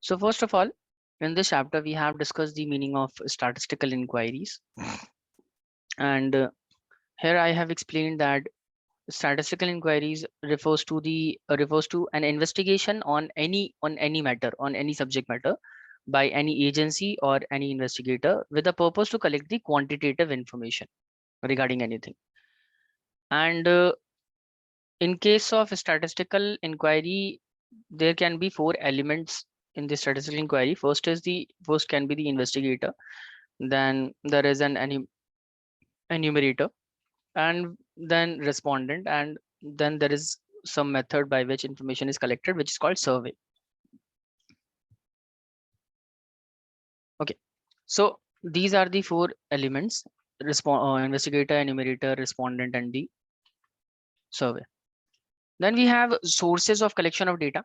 So first of all, in this chapter, we have discussed the meaning of statistical inquiries. And here I have explained that statistical inquiries refers to an investigation on any matter, on any subject matter by any agency or any investigator with the purpose to collect the quantitative information regarding anything. And in case of statistical inquiry, there can be four elements in the statistical inquiry. First can be the investigator. Then there is an enumerator, and then respondent, and then there is some method by which information is collected, which is called survey. Okay, so these are the four elements: investigator, enumerator, respondent, and the survey. Then we have sources of collection of data.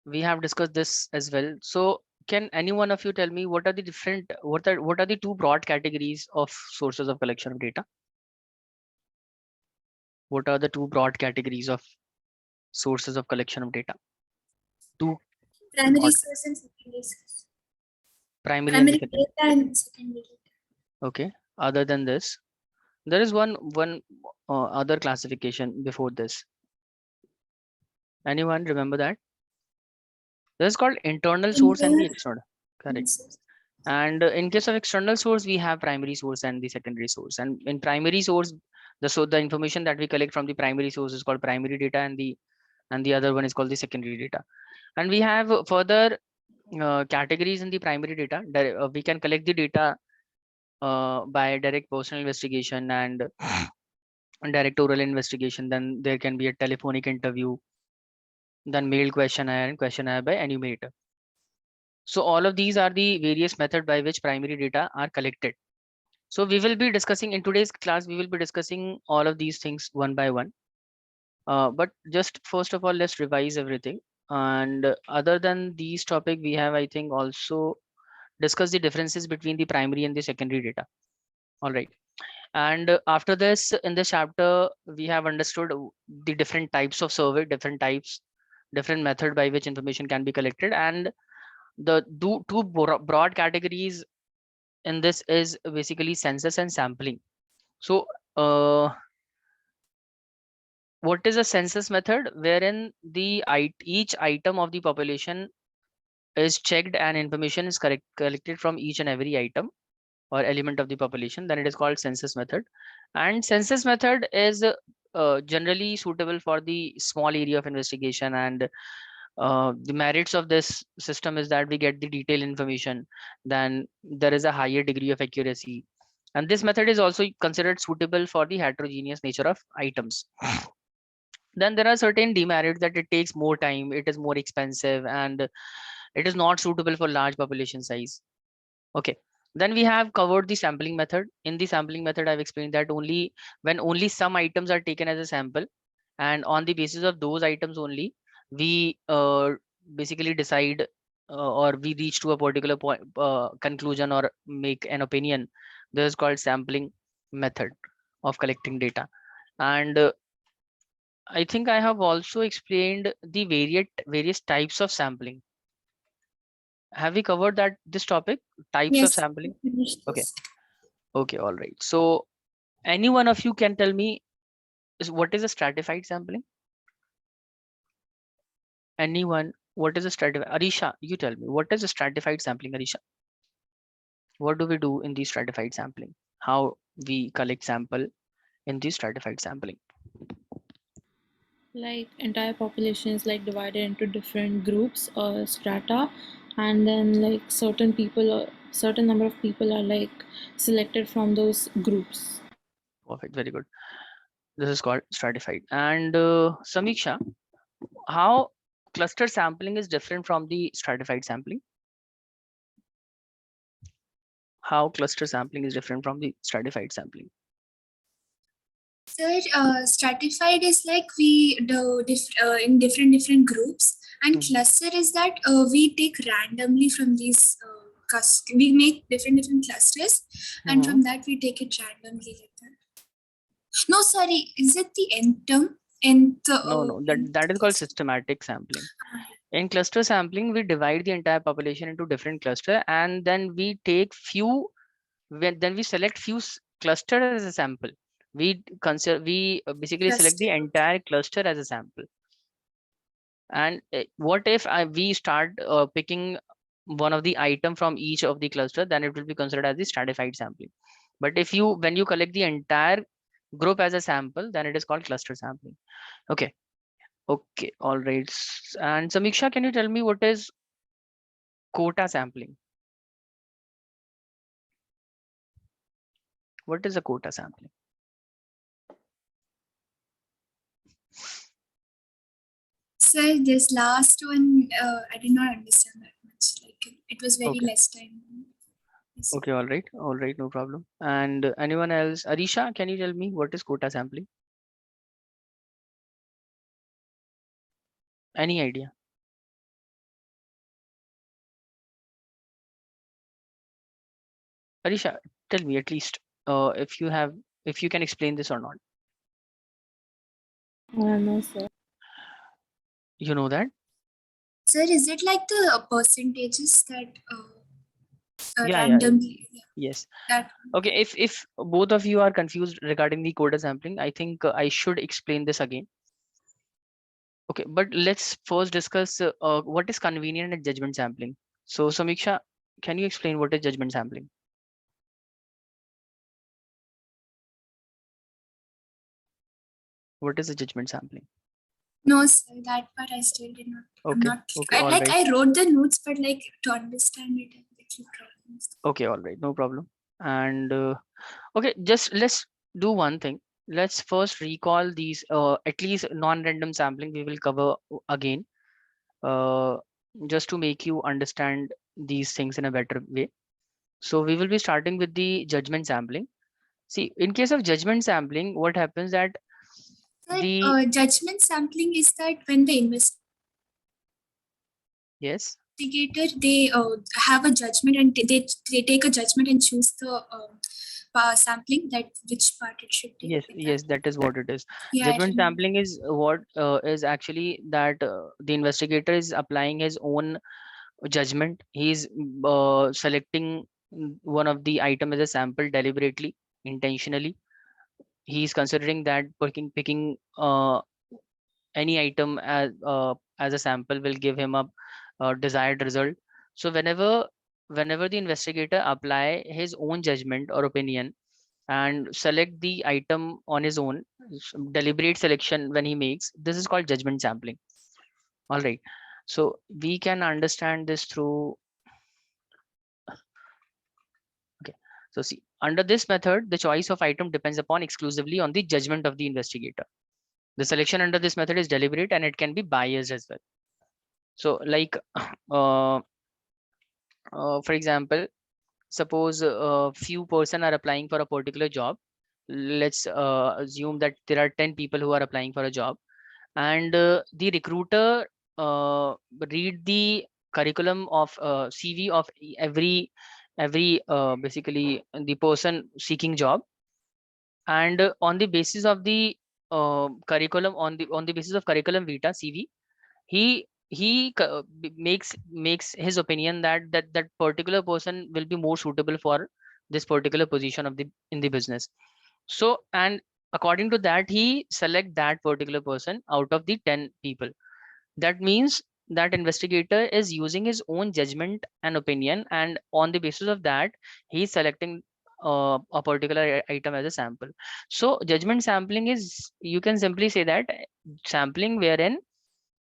We have discussed this as well. So can any one of you tell me what are the two broad categories of sources of collection of data? What are the two broad categories of sources of collection of data? Two Primary broad, source and secondary source. primary and Primary secondary. data and secondary data. Okay. Other than this, there is one other classification before this. Anyone remember that? This is called internal source and the external. Correct. Source. And in case of external source, we have primary source and the secondary source. And in primary source, the information that we collect from the primary source is called primary data, and the other one is called the secondary data. And we have further categories in the primary data. We can collect the data by direct personal investigation and direct oral investigation. Then there can be a telephonic interview, then mail questionnaire and questionnaire by enumerator. So all of these are the various methods by which primary data are collected. So we will be discussing in today's class, we will be discussing all of these things one by one. But just first of all, let's revise everything. And other than these topic, we have, I think, also discussed the differences between the primary and the secondary data. All right. And after this, in this chapter, we have understood the different types of survey, different method by which information can be collected. And the two broad categories in this is basically census and sampling. So what is a census method? Wherein each item of the population is checked and information is collected from each and every item or element of the population, then it is called census method. And census method is generally suitable for the small area of investigation, and the merits of this system is that we get the detailed information, then there is a higher degree of accuracy, and this method is also considered suitable for the heterogeneous nature of items. Then there are certain demerits, that it takes more time, it is more expensive, and it is not suitable for large population size. Okay. Then we have covered the sampling method. In the sampling method, I've explained that when only some items are taken as a sample, and on the basis of those items only, we basically decide or we reach to a particular point, conclusion, or make an opinion. This is called sampling method of collecting data. And I think I have also explained the various types of sampling. Have we covered this topic, types of sampling? Okay. Okay, all right. So any one of you can tell me what is a stratified sampling? Anyone? What is a stratified? Arisha, you tell me, what is a stratified sampling, Arisha? What do we do in the stratified sampling? How we collect sample in the stratified sampling? Like entire population is like divided into different groups or strata, and then like certain number of people are like selected from those groups. Perfect, very good. This is called stratified. And Samiksha, how cluster sampling is different from the stratified sampling? How cluster sampling is different from the stratified sampling? Sir, stratified is like we do in different groups, and cluster is that we take randomly from these we make different clusters, and from that we take it randomly like that. No, sorry, is it the nth term? No, that is called systematic sampling. In cluster sampling, we divide the entire population into different cluster, and then we take few, then we select few cluster as a sample. We consider, we basically select the Cluster. entire cluster as a sample. And what if we start picking one of the item from each of the cluster, then it will be considered as the stratified sampling. But if you, when you collect the entire group as a sample, then it is called cluster sampling. Okay. Okay. All right. And Samiksha, can you tell me what is quota sampling? What is a quota sampling? So this last one, I did not understand that much. Like it was very Okay. less time. Yes. Okay. All right. All right. No problem. And anyone else? Arisha, can you tell me what is quota sampling? Any idea? Arisha, tell me at least if you have, if you can explain this or not. No, sir. You know that? Sir, is it like the percentages that Yeah. randomly? Yeah, Yes. that. Okay. If both of you are confused regarding the quota sampling, I think I should explain this again. Okay. But let's first discuss what is convenient and judgment sampling. So Samiksha, can you explain what is judgment sampling? What is the judgment sampling? No, sir, that part I still did not. I'm Okay. not. Okay. I, All like right. I wrote the notes, but like to understand it, I have a few problems. Okay. All right. No problem. And okay, just let's do one thing. Let's first recall these, at least non-random sampling we will cover again, uh, just to make you understand these things in a better way. So we will be starting with the judgment sampling. See, in case of judgment sampling, what happens that Sir, the, judgment sampling is that when the yes, investigator they have a judgment and they take a judgment and choose the sampling that which part it should take. Like that. yes, that is what it is. Yeah, I Judgment remember. sampling is what is actually that the investigator is applying his own judgment. He's selecting one of the item as a sample deliberately, intentionally. He's considering that picking any item as a sample will give him a desired result. So whenever the investigator apply his own judgment or opinion and select the item on his own, deliberate selection when he makes, this is called judgment sampling. All right. So we can understand this through. Okay. So see, under this method, the choice of item depends upon exclusively on the judgment of the investigator. The selection under this method is deliberate and it can be biased as well. So like, for example, suppose a few person are applying for a particular job. Let's assume that there are 10 people who are applying for a job, and the recruiter read the curriculum of CV of every basically the person seeking job, and on the basis of the curriculum, on the basis of curriculum vitae CV, makes his opinion that that particular person will be more suitable for this particular position of the in the business. So, and according to that, he select that particular person out of the 10 people. That means that investigator is using his own judgment and opinion, and on the basis of that, he's selecting a particular item as a sample. So judgment sampling is, you can simply say that, sampling wherein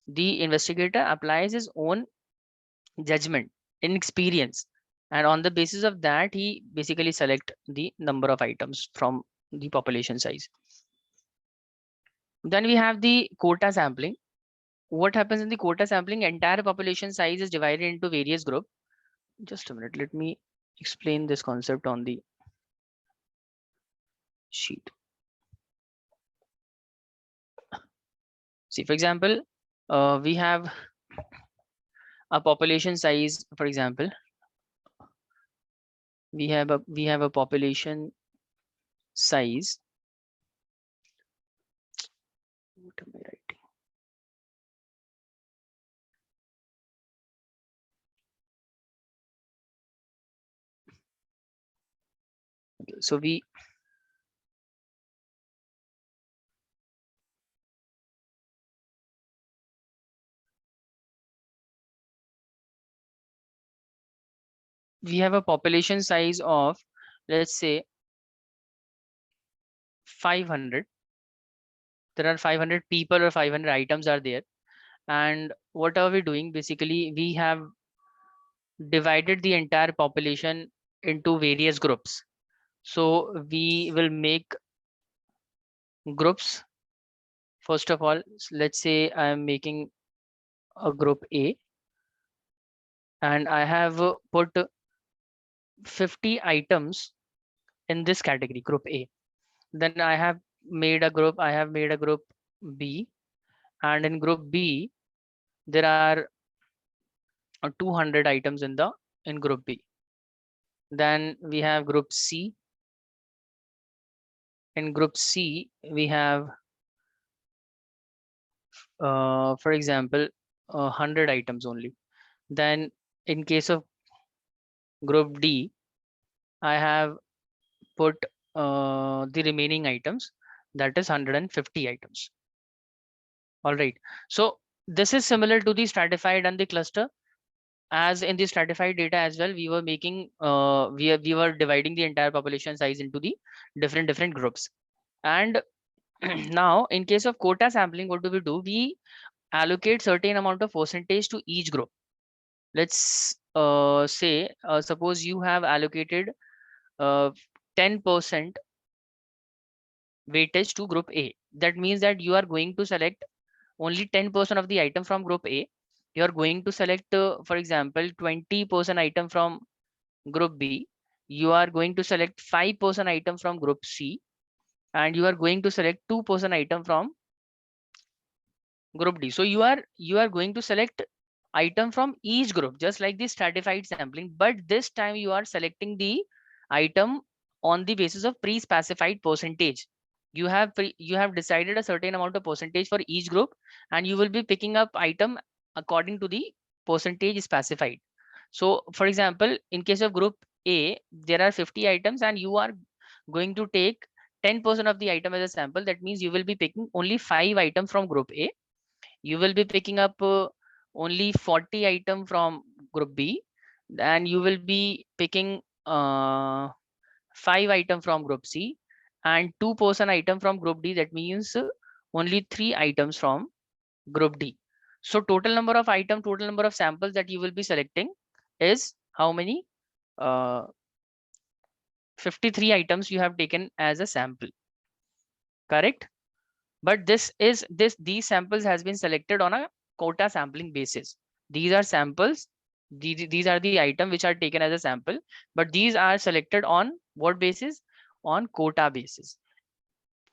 the investigator applies his own judgment in experience, and on the basis of that, he basically select the number of items from the population size. Then we have the quota sampling. What happens in the quota sampling? Entire population size is divided into various groups. Just a minute, let me explain this concept on the sheet. See, for example, we have a population size. For example, we have a population size. What am I writing? So we have a population size of, let's say, 500. There are 500 people or 500 items are there. And what are we doing? Basically, we have divided the entire population into various groups. So we will make groups. First of all, let's say I am making a group A, and I have put 50 items in this category, group A. Then I have made a group B, and in group B there are 200 items in group B. Then we have group C. In group C we have for example 100 items only. Then in case of group D, I have put the remaining items, that is 150 items. All right, so this is similar to the stratified and the cluster. As in the stratified data as well, we were making we were dividing the entire population size into the different groups. And now in case of quota sampling, what do? We allocate certain amount of percentage to each group. Let's say suppose you have allocated 10% weightage to group A. That means that you are going to select only 10% of the item from group A. You are going to select, for example, 20% item from group B. You are going to select 5% item from group C, and you are going to select 2% item from group D. So you are going to select item from each group, just like the stratified sampling, but this time you are selecting the item on the basis of pre-specified percentage. You have decided a certain amount of percentage for each group, and you will be picking up item according to the percentage specified. So for example, in case of group A, there are 50 items and you are going to take 10% of the item as a sample. That means you will be picking only 5 items from group A. You will be picking up only 40 item from group B, and you will be picking 5 item from group C and 2% item from group D. That means only 3 items from group D. So total number of item, total number of samples that you will be selecting is how many? 53 items you have taken as a sample, correct? But these samples has been selected on a quota sampling basis. These are samples, these are the item which are taken as a sample, but these are selected on what basis? On quota basis.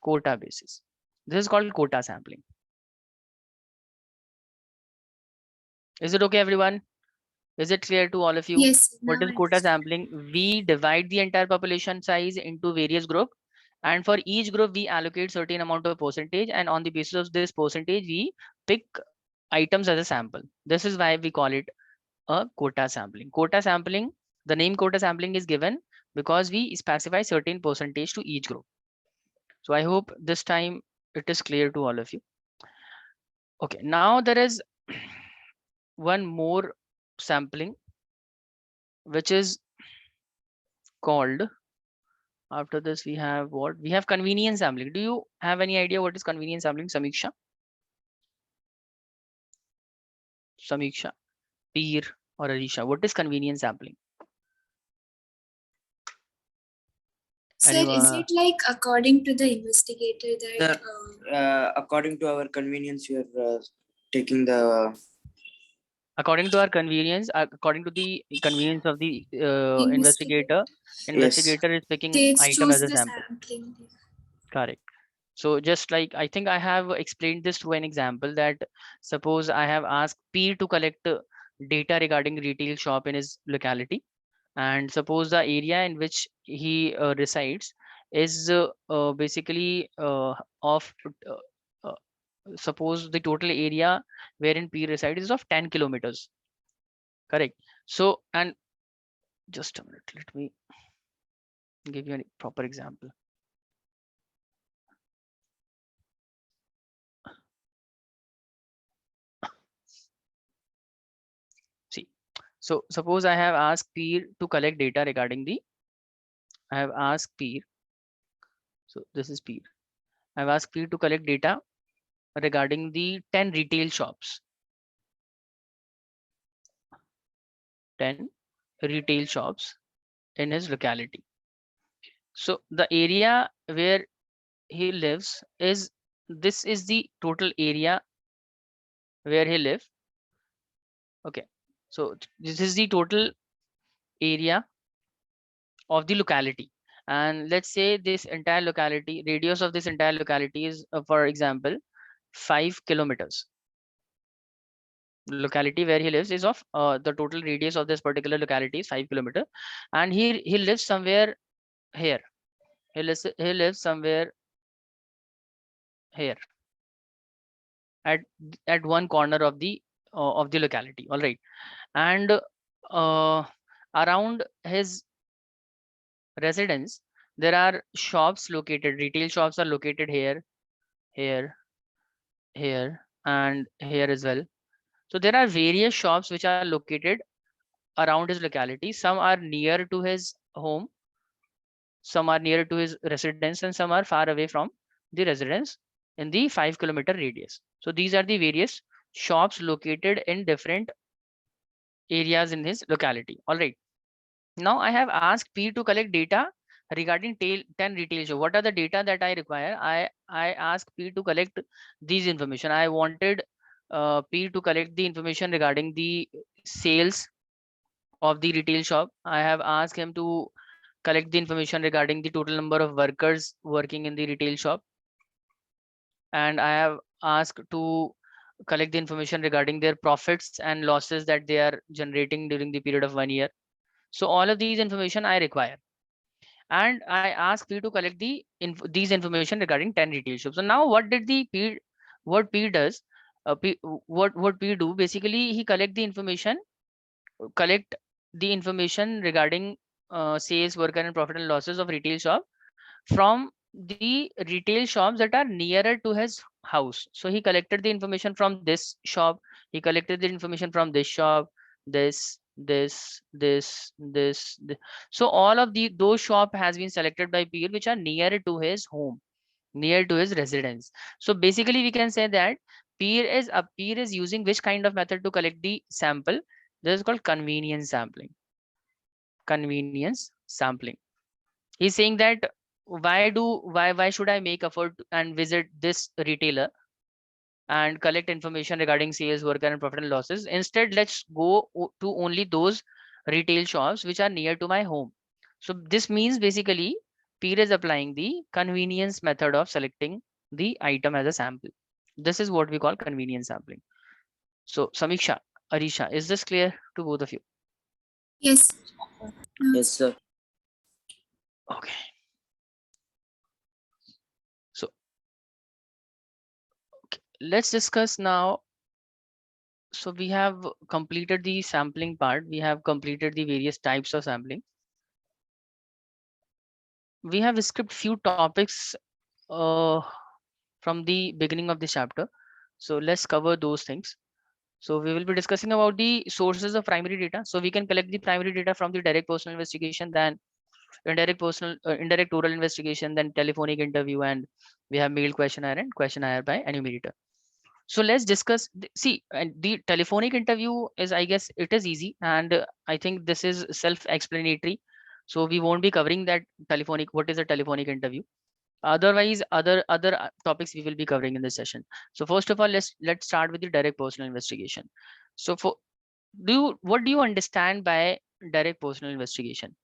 Quota basis. This is called quota sampling. Is it okay, everyone? Is it clear to all of you? Yes. What Now is I quota understand. sampling? We divide the entire population size into various groups, and for each group we allocate certain amount of percentage, and on the basis of this percentage we pick items as a sample. This is why we call it a quota sampling. Quota sampling, the name quota sampling is given because we specify certain percentage to each group. So I hope this time it is clear to all of you. Okay, now there is one more sampling which is called, after this we have what? We have convenience sampling. Do you have any idea what is convenience sampling, Samiksha? Samiksha, Peer or Arisha, what is convenience sampling? Sir, is Anyone? it like according to the investigator that According to our convenience, you are taking the According to our convenience, according to the convenience of the investigator investigator is picking they item as choose a the sample. sampling? Correct. So just like I think I have explained this through an example, that suppose I have asked P to collect data regarding retail shop in his locality, and suppose the area in which he resides is basically of uh, suppose the total area wherein P resides is of 10 kilometers. Correct. So, and just a minute, let me, give you a proper example. See, so suppose I have asked peer to collect data regarding the, I have asked peer, so this is peer. I've asked peer to collect data regarding the 10 retail shops. 10 retail shops in his locality. So the area where he lives is, this is the total area where he lives. Okay, so this is the total area of the locality, and let's say this entire locality, radius of this entire locality is for example 5 kilometers. Locality where he lives is of the total radius of this particular locality is 5 kilometers, and he lives somewhere here. He lives somewhere here at one corner of the locality. All right, and around his residence there are shops located, retail shops are located here, here, here, and here as well. So there are various shops which are located around his locality. Some are near to his home, some are near to his residence, and some are far away from the residence in the 5-kilometer radius. So these are the various shops located in different areas in his locality. All right. Now I have asked P to collect data regarding 10 retail shops. What are the data that I require? I asked P to collect these information. I wanted P to collect the information regarding the sales of the retail shop. I have asked him to collect the information regarding the total number of workers working in the retail shop. And I have asked to collect the information regarding their profits and losses that they are generating during the period of 1 year. So all of these information I require. And I ask P to collect these information regarding 10 retail shops. So now what did the P, what P does, what P do, basically he collect the information regarding sales, worker and profit and losses of retail shop from the retail shops that are nearer to his house. So he collected the information from this shop, he collected the information from this shop, this. So all of those shop has been selected by peer which are nearer to his home, near to his residence. So basically we can say that peer is using which kind of method to collect the sample? This is called convenience sampling. Convenience sampling. He's saying that why should I make effort and visit this retailer and collect information regarding sales, worker and profit and losses? Instead, let's go to only those retail shops which are near to my home. So this means basically peer is applying the convenience method of selecting the item as a sample. This is what we call convenience sampling. So Samiksha, Arisha, is this clear to both of you? Yes. Yes, sir. Okay. So okay, let's discuss now. So we have completed the sampling part. We have completed the various types of sampling. We have skipped few topics from the beginning of this chapter. So let's cover those things. So we will be discussing about the sources of primary data. So we can collect the primary data from the direct personal investigation, then indirect oral investigation, then telephonic interview, and we have mail questionnaire and questionnaire by enumerator. So let's discuss, see, and the telephonic interview is, I guess it is easy, and I think this is self-explanatory. So we won't be covering that telephonic, what is a telephonic interview. Otherwise, other topics we will be covering in this session. So first of all, let's start with the direct personal investigation. So what do you understand by direct personal investigation?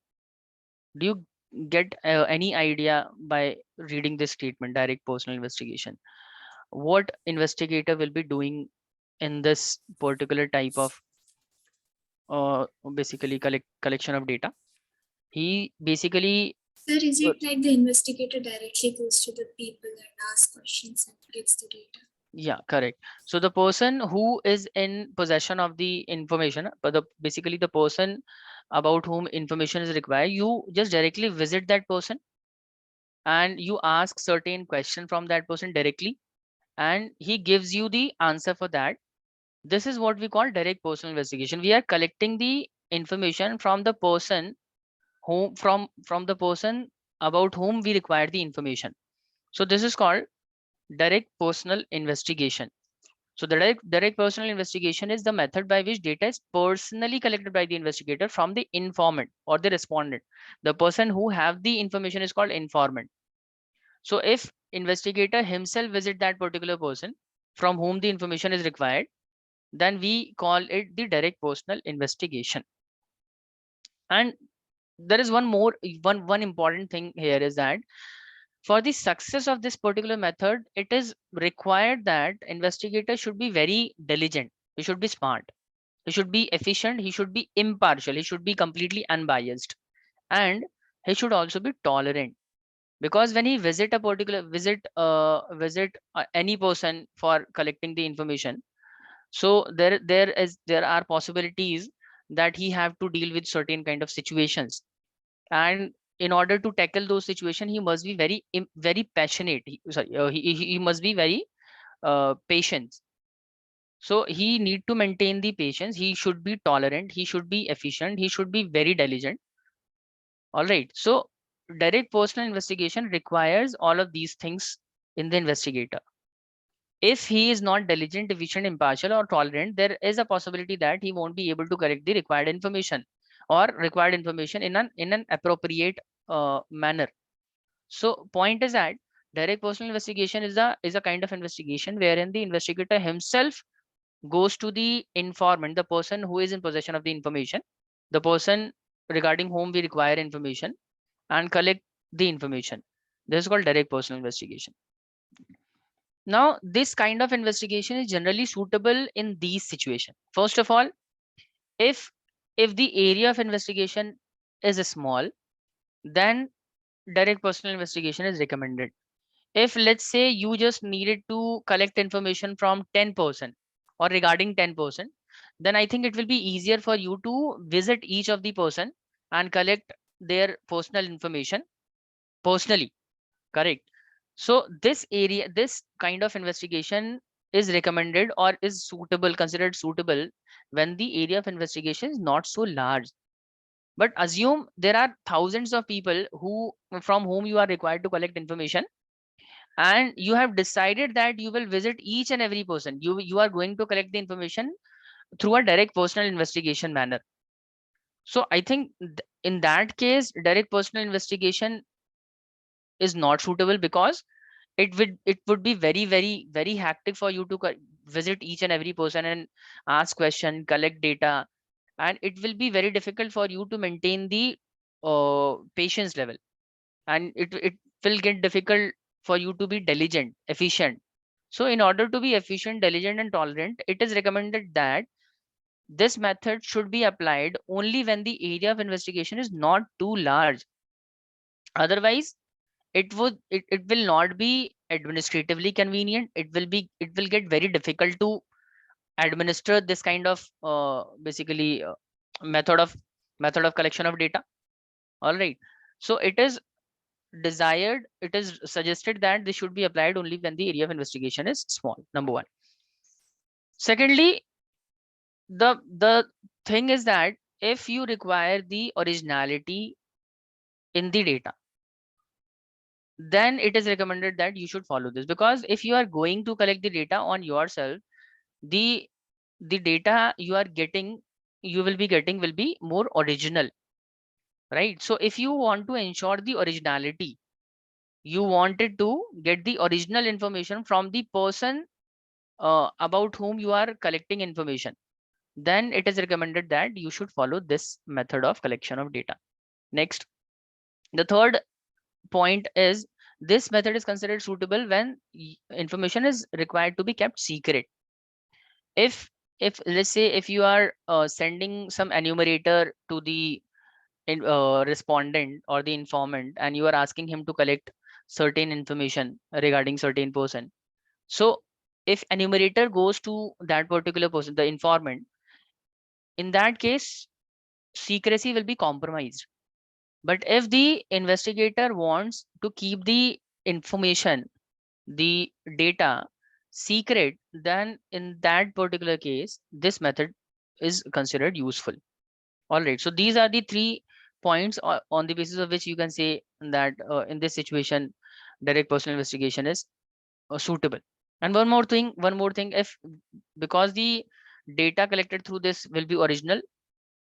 Do you get any idea by reading this statement, direct personal investigation? What investigator will be doing in this particular type of basically collection of data? He basically, Sir, is it like the investigator directly goes to the people and asks questions and gets the data? yeah, correct. So the person who is in possession of the information, but basically the person about whom information is required, you just directly visit that person and you ask certain question from that person directly, and he gives you the answer for that. This is what we call direct personal investigation. We are collecting the information from the person from the person about whom we require the information. So this is called direct personal investigation. So the direct personal investigation is the method by which data is personally collected by the investigator from the informant or the respondent. The person who have the information is called informant. So if investigator himself visit that particular person from whom the information is required, then we call it the direct personal investigation. And there is one important thing here is that for the success of this particular method, it is required that investigator should be very diligent. He should be smart. He should be efficient. He should be impartial. He should be completely unbiased, and he should also be tolerant. Because when he visit a particular visit any person for collecting the information, so there are possibilities that he have to deal with certain kind of situations, and in order to tackle those situations, he must be very passionate. He must be very patient. So he need to maintain the patience. He should be tolerant. He should be efficient. He should be very diligent. All right. So direct personal investigation requires all of these things in the investigator. If he is not diligent, efficient, impartial, or tolerant, there is a possibility that he won't be able to collect the required information or required information in an appropriate manner. So point is that direct personal investigation is a kind of investigation wherein the investigator himself goes to the informant, the person who is in possession of the information, the person regarding whom we require information, and collect the information. This is called direct personal investigation. Now, this kind of investigation is generally suitable in these situations. First of all, if the area of investigation is small, then direct personal investigation is recommended. If let's say you just needed to collect information from 10% or regarding 10%, then I think it will be easier for you to visit each of the person and collect their personal information personally. Correct. So this kind of investigation is recommended or is suitable, considered suitable when the area of investigation is not so large. But assume there are thousands of people from whom you are required to collect information, and you have decided that you will visit each and every person. You are going to collect the information through a direct personal investigation manner. So I think in that case, direct personal investigation is not suitable, because it would be very hectic for you to visit each and every person and ask question, collect data, and it will be very difficult for you to maintain the patience level, and it will get difficult for you to be diligent, efficient. So in order to be efficient, diligent, and tolerant, it is recommended that this method should be applied only when the area of investigation is not too large. Otherwise, it will not be administratively convenient. It will get very difficult to administer this kind of basically method of collection of data. All right. So it is suggested that this should be applied only when the area of investigation is small, number one. Secondly, the thing is that if you require the originality in the data, then it is recommended that you should follow this, because if you are going to collect the data on yourself, the data you will be getting will be more original, right? So if you want to ensure the originality, you wanted to get the original information from the person about whom you are collecting information, then it is recommended that you should follow this method of collection of data. Next, the third point is this method is considered suitable when information is required to be kept secret. If let's say if you are sending some enumerator to the respondent or the informant, and you are asking him to collect certain information regarding certain person, so if enumerator goes to that particular person, the informant, in that case secrecy will be compromised. But if the investigator wants to keep the information, the data secret, then in that particular case, this method is considered useful. All right. So these are the 3 points on the basis of which you can say that in this situation, direct personal investigation is suitable. And one more thing, if because the data collected through this will be original,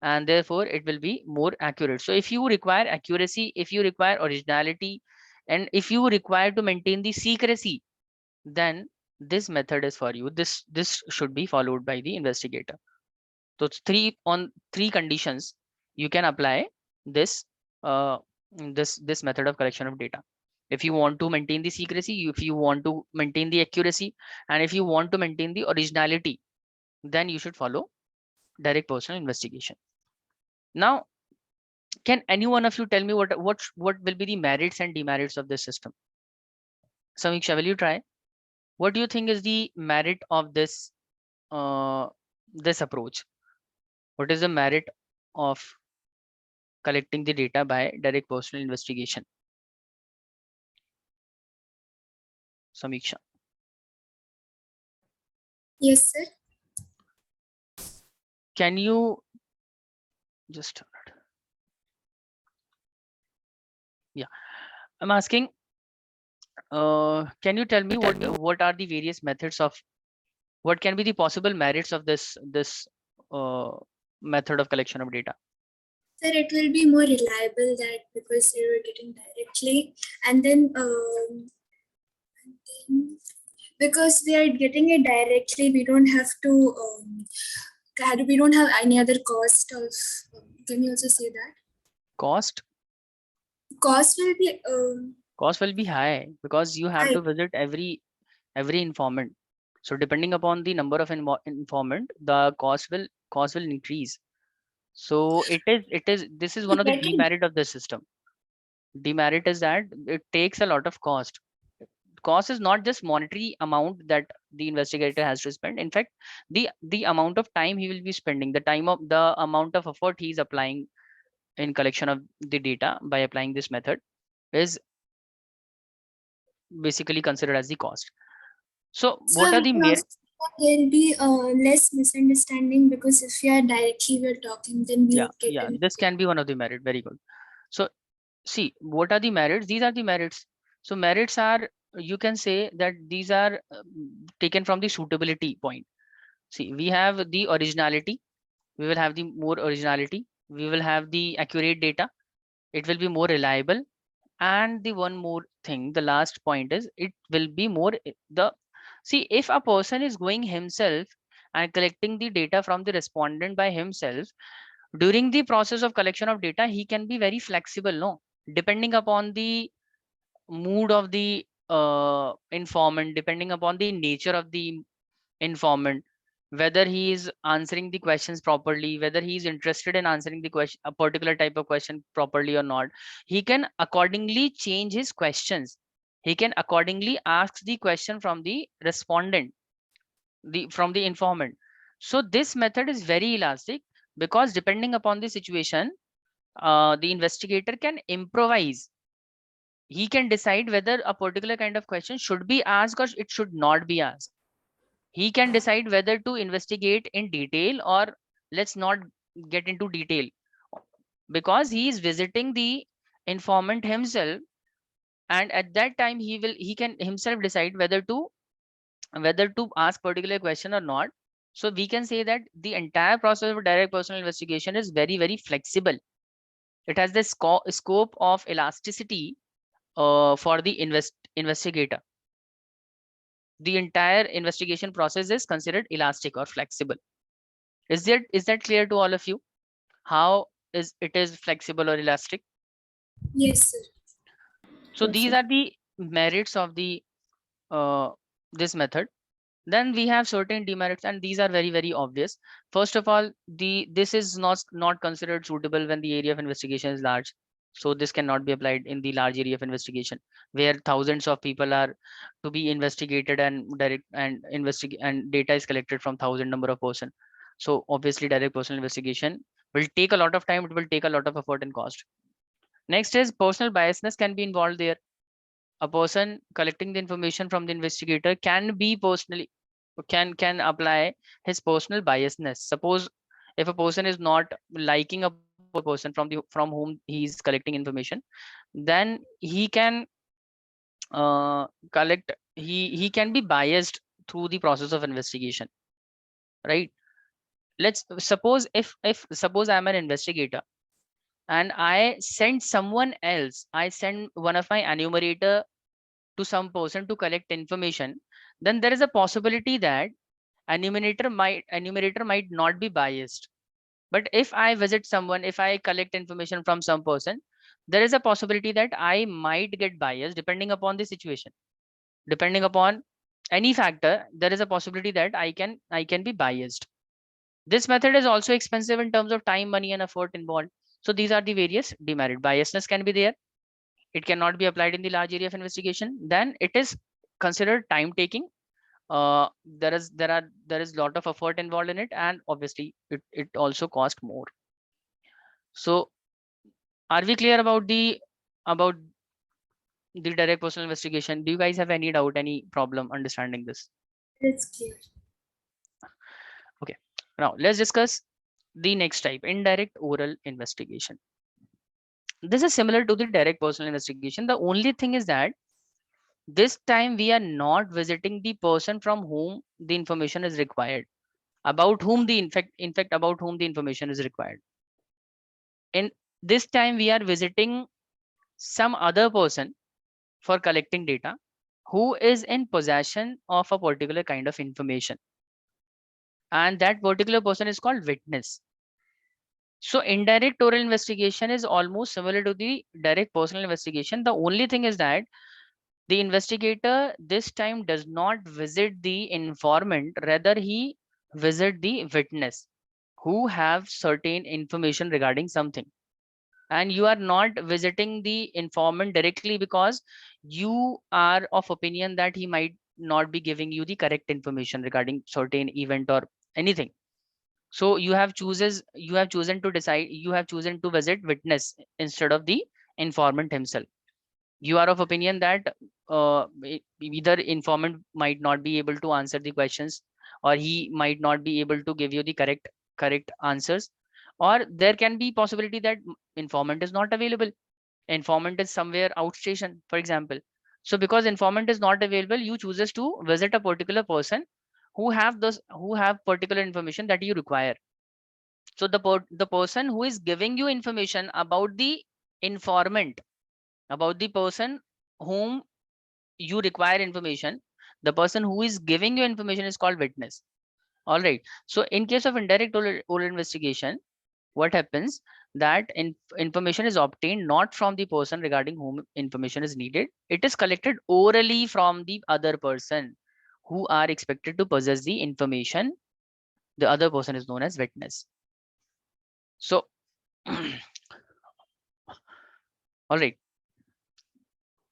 and therefore it will be more accurate. So if you require accuracy, if you require originality, and if you require to maintain the secrecy, then this method is for you. This should be followed by the investigator. So it's three conditions you can apply this this method of collection of data. If you want to maintain the secrecy, if you want to maintain the accuracy, and if you want to maintain the originality, then you should follow direct personal investigation. Now, can any one of you tell me what will be the merits and demerits of this system? Samiksha, will you try? What do you think is the merit of this this approach? What is the merit of collecting the data by direct personal investigation? Samiksha. Yes, sir. Can you just, yeah, I'm asking, can you tell me what are the various methods of, what can be the possible merits of this method of collection of data? Sir, it will be more reliable that because you are getting directly, and then because we are getting it directly, we don't have to we don't have any other cost of. Can you also say that? Cost Cost will be cost will be high because you have high. to visit every informant. So depending upon the number of informant, the cost will increase. So this is one of the Getting demerit of the system. Demerit is that it takes a lot of cost. Cost is not just monetary amount that the investigator has to spend. In fact, the amount of time he will be spending, the amount of effort he is applying in collection of the data by applying this method is basically considered as the cost. So what Sir, are the mere, there will be less misunderstanding because if we are directly we're talking, then we yeah, this can be one of the merit. Very good. So see, what are the merits? These are the merits. So merits are, you can say that these are taken from the suitability point. See, we have the originality. We will have the more originality. We will have the accurate data. It will be more reliable. And the one more thing, the last point is it will be more see, if a person is going himself and collecting the data from the respondent by himself, during the process of collection of data, he can be very flexible, no? Depending upon the mood of the informant, depending upon the nature of the informant, whether he is answering the questions properly, whether he is interested in answering the question, a particular type of question properly or not, he can accordingly change his questions. He can accordingly ask the question from the respondent, from the informant. So this method is very elastic because depending upon the situation, the investigator can improvise. He can decide whether a particular kind of question should be asked or it should not be asked. He can decide whether to investigate in detail or let's not get into detail, because he is visiting the informant himself, and at that time he can himself decide whether to ask particular question or not. So we can say that the entire process of direct personal investigation is very, very flexible. It has the scope of elasticity for the investigator. The entire investigation process is considered elastic or flexible. Is that clear to all of you? How it is flexible or elastic? Yes, sir. So Yes, these sir. are the merits of the this method. Then we have certain demerits, and these are very, very obvious. First of all, this is not considered suitable when the area of investigation is large. So this cannot be applied in the large area of investigation where thousands of people are to be investigated and data is collected from thousand number of person. So obviously direct personal investigation Will take a lot of time, it will take a lot of effort and cost. Next is personal biasness can be involved there. A person collecting the information from the investigator can be personally can apply his personal biasness. Suppose if a person is not liking a person from whom he is collecting information, then he can collect he can be biased through the process of investigation, right? Let's suppose if suppose I'm an investigator and I send someone else, I send one of my enumerator to some person to collect information, then there is a possibility that enumerator might not be biased. But if I visit someone, if I collect information from some person, there is a possibility that I might get biased depending upon the situation. Depending upon any factor, there is a possibility that I can be biased. This method is also expensive in terms of time, money, and effort involved. So these are the various demerit. Biasness can be there. It cannot be applied in the large area of investigation. Then it is considered time taking. There is lot of effort involved in it, and obviously it also cost more. So are we clear about about the direct personal investigation? Do you guys have any doubt, any problem understanding this? It's clear. Okay, now let's discuss the next type, indirect oral investigation. This is similar to the direct personal investigation. The only thing is that this time we are not visiting the person from whom the information is required, about whom the in fact about whom the information is required. In this time we are visiting some other person for collecting data who is in possession of a particular kind of information, and that particular person is called witness. So indirect oral investigation is almost similar to the direct personal investigation. The only thing is that the investigator this time does not visit the informant, rather he visit the witness who have certain information regarding something. And you are not visiting the informant directly because you are of opinion that he might not be giving you the correct information regarding certain event or anything. So you have chosen to decide, you have chosen to visit witness instead of the informant himself. You are of opinion that either informant might not be able to answer the questions, or he might not be able to give you the correct answers, or there can be possibility that informant is not available, informant is somewhere outstation, for example. So because informant is not available, you chooses to visit a particular person who have particular information that you require. So the person who is giving you information about the informant, about the person whom you require information, the person who is giving you information is called witness. All right. So in case of indirect oral investigation, what happens that information is obtained not from the person regarding whom information is needed. It is collected orally from the other person who are expected to possess the information. The other person is known as witness. So all right.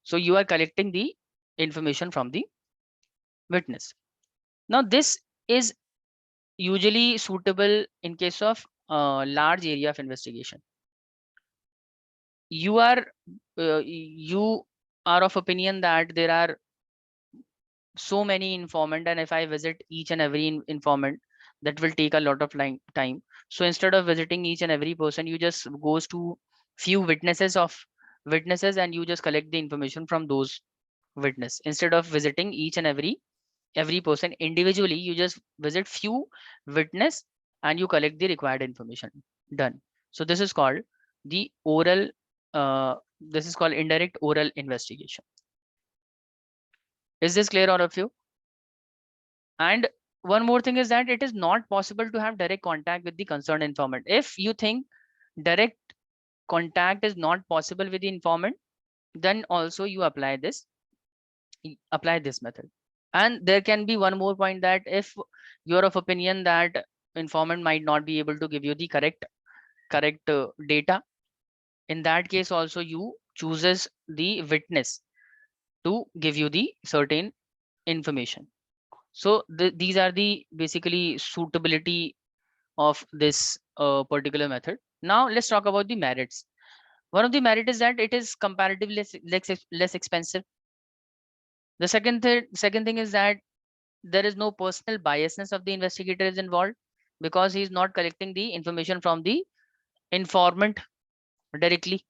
So you are collecting the information from the witness. Now this is usually suitable in case of large area of investigation. You are of opinion that there are so many informant, and if I visit each and every informant, that will take a lot of time. So instead of visiting each and every person, you just goes to few witnesses and you just collect the information from those witness. Instead of visiting each and every person individually, you just visit few witness and you collect the required information. Done. So this is called the oral this is called indirect oral investigation. Is this clear, all of you? And one more thing is that it is not possible to have direct contact with the concerned informant. If you think direct contact is not possible with the informant, then also you apply this method. And there can be one more point, that if you're of opinion that informant might not be able to give you the correct data, in that case also you chooses the witness to give you the certain information. So these are the basically suitability of this particular method. Now let's talk about the merits. One of the merit is that it is comparatively less expensive. The second thing is that there is no personal biasness of the investigator is involved, because he is not collecting the information from the informant directly.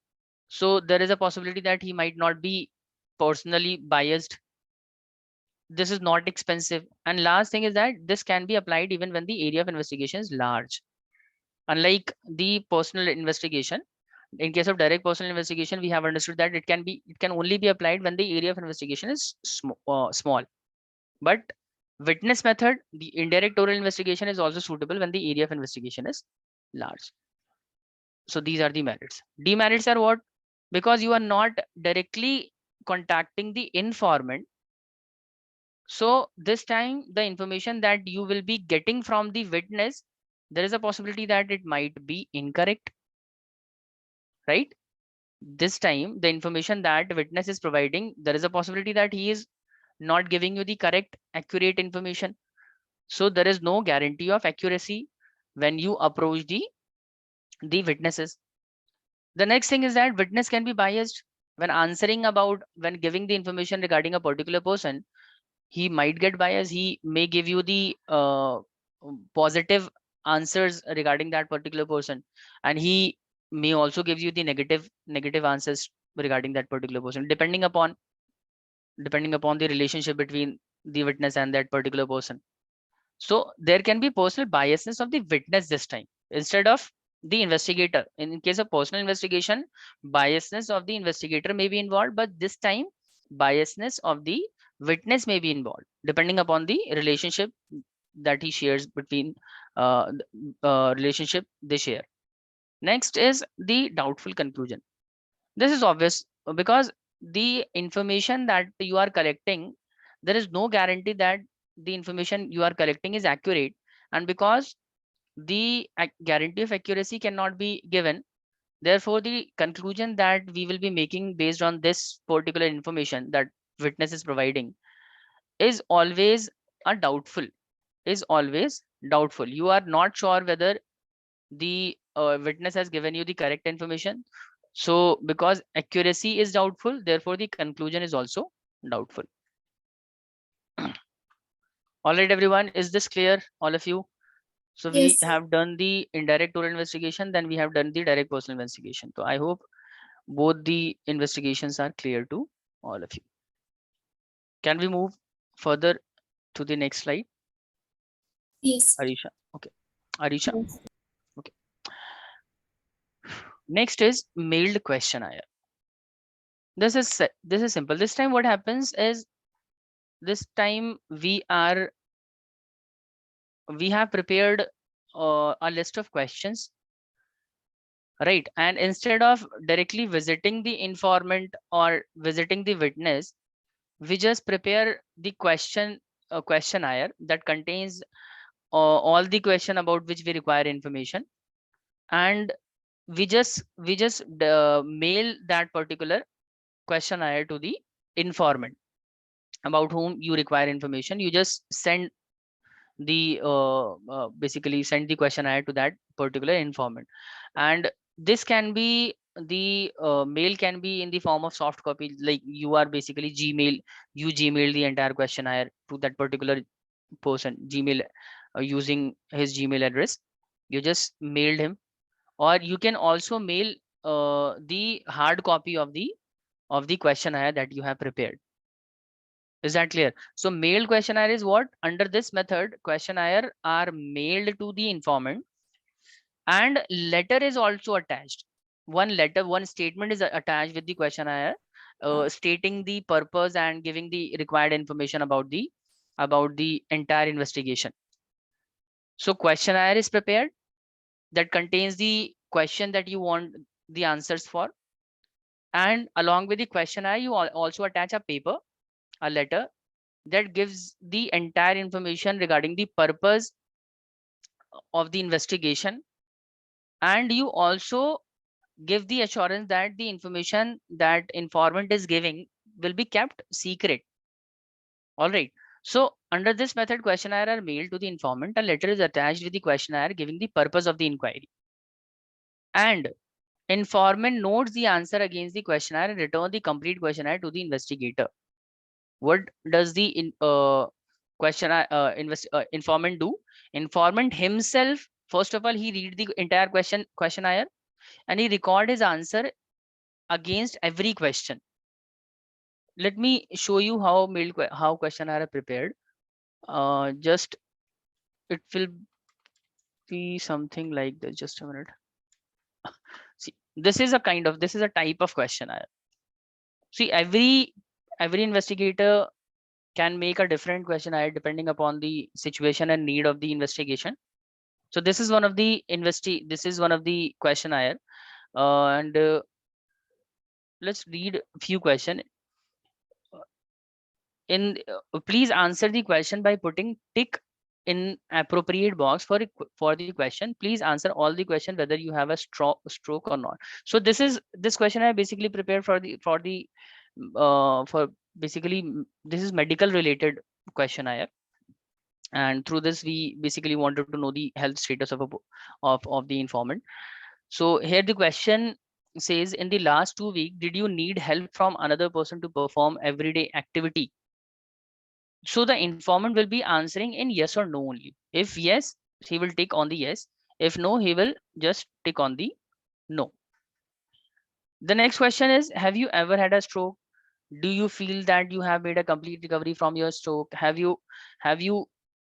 So there is a possibility that he might not be personally biased. This is not expensive. And last thing is that this can be applied even when the area of investigation is large. Unlike the personal investigation, in case of direct personal investigation, we have understood that it can only be applied when the area of investigation is small. But witness method, the indirect oral investigation, is also suitable when the area of investigation is large. So these are the merits. Demerits are what? Because you are not directly contacting the informant. So this time the information that you will be getting from the witness, there is a possibility that it might be incorrect, right? This time the information that witness is providing, there is a possibility that he is not giving you the correct, accurate information. So there is no guarantee of accuracy when you approach the witnesses. The next thing is that witness can be biased when answering about, when giving the information regarding a particular person. He might get biased. He may give you the positive answers regarding that particular person, and he may also give you the negative answers regarding that particular person, depending upon the relationship between the witness and that particular person. So there can be personal biasness of the witness this time instead of the investigator. In case of personal investigation, biasness of the investigator may be involved, but this time biasness of the witness may be involved, depending upon the relationship that he shares between relationship they share. Next is the doubtful conclusion. This is obvious because the information that you are collecting, there is no guarantee that the information you are collecting is accurate. And because the guarantee of accuracy cannot be given, therefore the conclusion that we will be making based on this particular information that witness is providing is always doubtful. You are not sure whether the witness has given you the correct information. So because accuracy is doubtful, therefore the conclusion is also doubtful. All right, everyone, is this clear, all of you? So we Yes, sir. have done the indirect oral investigation, then we have done the direct personal investigation. So I hope both the investigations are clear to all of you. Can we move further to the next slide? Yes. Arisha. Okay. Arisha. Yes. Okay. Next is mailed questionnaire. This is simple. This time what happens is, this time we have prepared a list of questions, right? And instead of directly visiting the informant or visiting the witness, we just prepare the questionnaire that contains all the question about which we require information, and we just mail that particular questionnaire to the informant about whom you require information. You just send the basically send the questionnaire to that particular informant, and this can be the mail can be in the form of soft copy, like you are basically gmail the entire questionnaire to that particular person, gmail, using his gmail address. You just mailed him, or you can also mail the hard copy of the questionnaire that you have prepared. Is that clear? So mailed questionnaire is what? Under this method, questionnaire are mailed to the informant, and letter is also attached. One statement is attached with the questionnaire, stating the purpose and giving the required information about the entire investigation. So questionnaire is prepared that contains the question that you want the answers for, and along with the questionnaire, you also attach a paper, a letter that gives the entire information regarding the purpose of the investigation, and you also give the assurance that the information that informant is giving will be kept secret. All right. So Under this method, questionnaire are mailed to the informant. A letter is attached with the questionnaire giving the purpose of the inquiry. And informant notes the answer against the questionnaire and return the complete questionnaire to the investigator. What does the informant do? Informant himself, first of all, he read the entire questionnaire and he record his answer against every question. Let me show you how questionnaire are prepared. Just it will be something like this. Just a minute. See, this is a type of questionnaire. See, every investigator can make a different questionnaire depending upon the situation and need of the investigation. So this is one of the questionnaire, and let's read a few questions. Please answer the question by putting tick in appropriate box for the question. Please answer all the question whether you have a stroke or not. So this question I basically prepared for basically this is medical related questionnaire, and through this we basically wanted to know the health status of the informant. So here the question says, in the last 2 weeks, did you need help from another person to perform everyday activity? So the informant will be answering in yes or no only. If yes, he will tick on the yes. If no, he will just tick on the no. The next question is, have you ever had a stroke? Do you feel that you have made a complete recovery from your stroke? Have you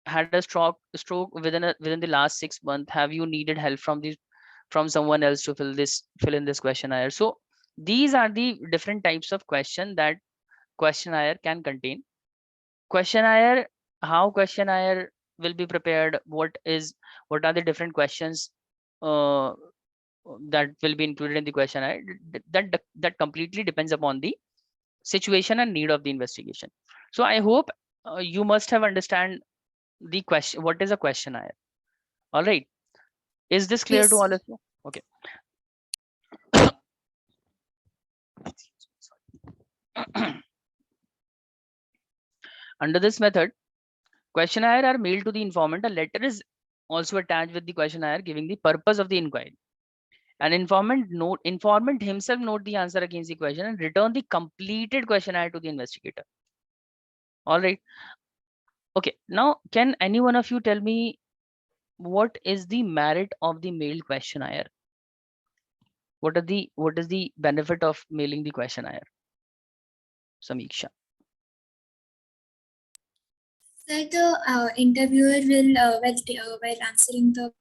had a stroke within the last 6 months? Have you needed help from someone else to fill in this questionnaire? So these are the different types of question that questionnaire can contain. How questionnaire will be prepared, what are the different questions that will be included in the questionnaire, that completely depends upon the situation and need of the investigation. So I hope you must have understand the question, what is a questionnaire. All right, is this clear Yes, to all sir. of you? Okay. Under this method, questionnaire are mailed to the informant. A letter is also attached with the questionnaire giving the purpose of the inquiry. An informant himself note the answer against the question and return the completed questionnaire to the investigator. All right. Okay. Now, can any one of you tell me what is the merit of the mailed questionnaire? What is the benefit of mailing the questionnaire? Samiksha. So the interviewer will while answering the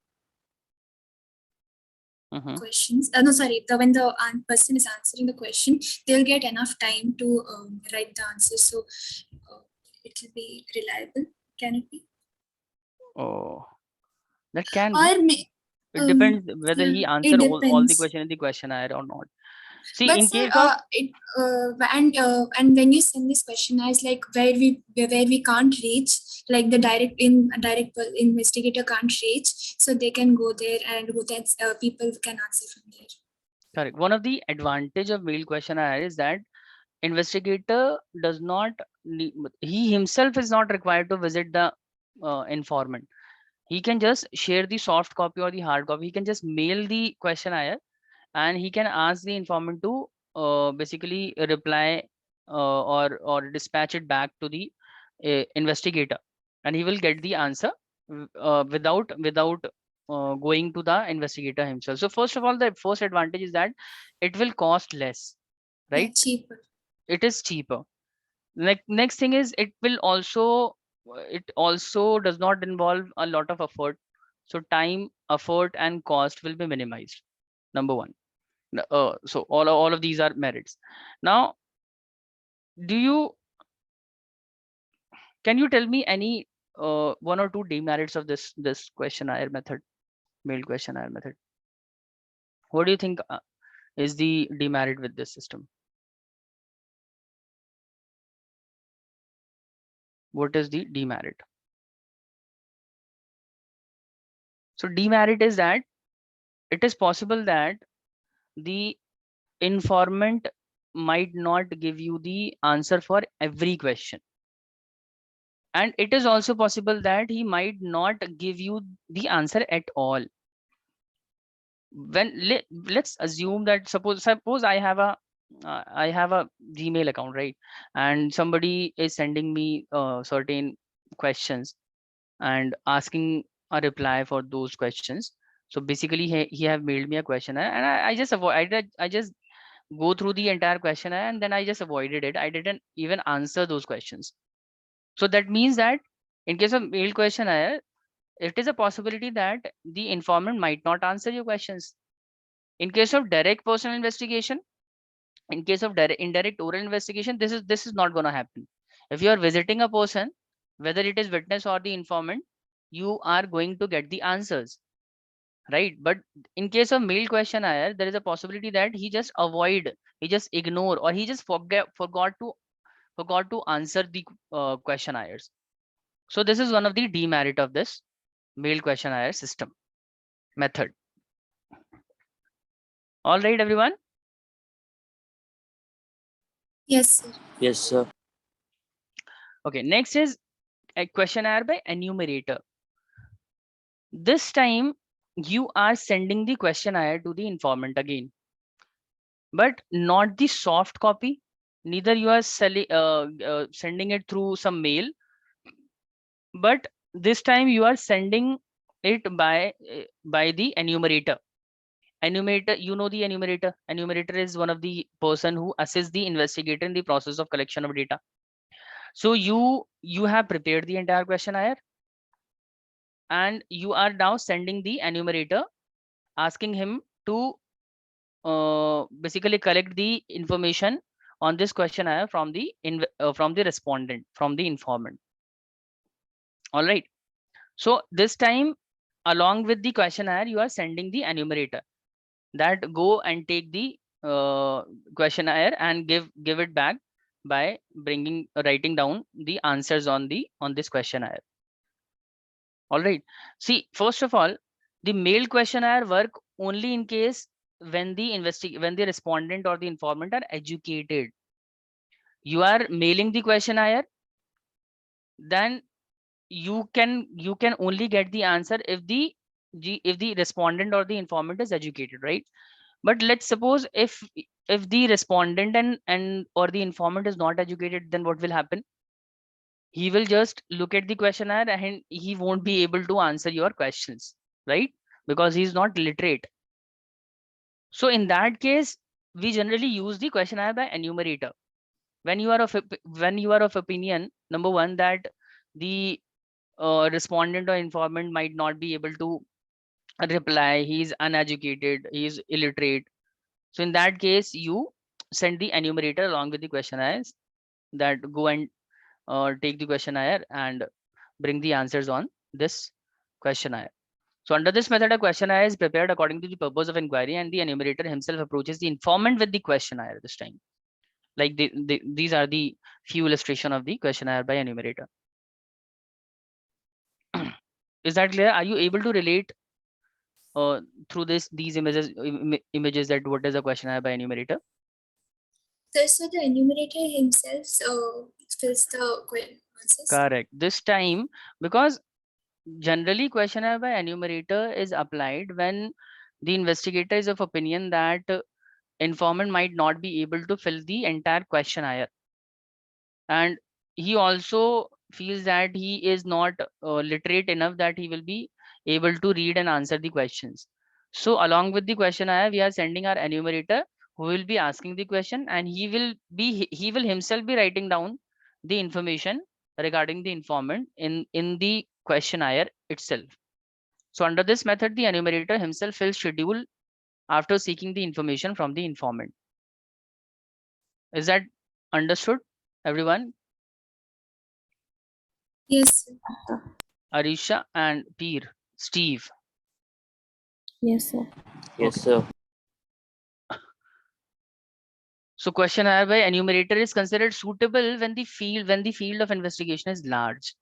Mhm. questions. No, sorry. When the person is answering the question, they'll get enough time to write the answer, so it will be reliable. Can it be? Oh, that can be. Or may, It depends whether yeah, he answer it all the depends. question in the questionnaire or not. See, But in sir, case of and when you send this questionnaires, like where we can't reach, like the direct investigator can't reach, so they can go there, and people can answer from there. correct, one of the advantage of mailed questionnaire is that investigator does not need, he himself is not required to visit the informant. He can just share the soft copy or the hard copy. He can just mail the questionnaire and he can ask the informant to basically reply or dispatch it back to the investigator, and he will get the answer without going to the investigator himself. So first of all, the first advantage is that it will cost less, Yeah, right? cheaper. It is cheaper. Next thing is it also does not involve a lot of effort, so time, effort and cost will be minimized. Number one. So all of these are merits. Now, can you tell me any one or two demerits of this questionnaire method, mailed questionnaire method? What do you think is the demerit with this system? What is the demerit? So demerit is that it is possible that the informant might not give you the answer for every question, And it is also possible that he might not give you the answer at all. When let's assume that suppose I have a Gmail account, right? And somebody is sending me certain questions and asking a reply for those questions. So basically he have mailed me a questionnaire, and I just avoided. I just go through the entire questionnaire and then I just avoided it. I didn't even answer those questions. So that means that in case of mail questionnaire, it is a possibility that the informant might not answer your questions. In case of direct personal investigation, in case of indirect oral investigation, this is not going to happen. If you are visiting a person, whether it is witness or the informant, you are going to get the answers, right? But in case of mail questionnaire, there is a possibility that he just ignore, or he just forgot to answer the questionnaires. So this is one of the demerit of this mail questionnaire system method. All right, everyone. Yes, sir. Yes, sir. Okay, next is a questionnaire by enumerator. This time you are sending the questionnaire to the informant again, but not the soft copy. Neither you are sending it through some mail, but this time you are sending it by the enumerator. Enumerator, you know the enumerator. Enumerator is one of the person who assists the investigator in the process of collection of data. So you have prepared the entire questionnaire, and you are now sending the enumerator, asking him to basically collect the information on this questionnaire from the respondent, from the informant. All right. So this time, along with the questionnaire, you are sending the enumerator that go and take the questionnaire and give it back by writing down the answers on this questionnaire. All right. See, first of all, the mail questionnaire work only in case when the respondent or the informant are educated. You are mailing the questionnaire, then you can only get the answer if the respondent or the informant is educated, right? But let's suppose if the respondent and or the informant is not educated, then what will happen? He will just look at the questionnaire and he won't be able to answer your questions, right? Because he's not literate. So in that case, we generally use the questionnaire by enumerator. When you are of opinion, number one, that the respondent or informant might not be able to reply, he's uneducated, he's illiterate. So in that case, you send the enumerator along with the questionnaires that go and take the questionnaire and bring the answers on this questionnaire. So under this method, a questionnaire is prepared according to the purpose of inquiry, and the enumerator himself approaches the informant with the questionnaire this time. Like these are the few illustration of the questionnaire by enumerator. Is that clear? Are you able to relate through these images that what is a questionnaire by enumerator? So the enumerator himself fills the answers. Correct. This time, because generally questionnaire by enumerator is applied when the investigator is of opinion that informant might not be able to fill the entire questionnaire, and he also feels that he is not literate enough that he will be able to read and answer the questions. So along with the questionnaire, we are sending our enumerator who will be asking the question, and he will himself be writing down the information regarding the informant in the questionnaire itself. So under this method, the enumerator himself fills schedule after seeking the information from the informant. Is that understood, everyone? Yes, sir. Arisha and Peer, Steve. Yes, sir. Yes, sir. So questionnaire by enumerator is considered suitable when the field of investigation is large.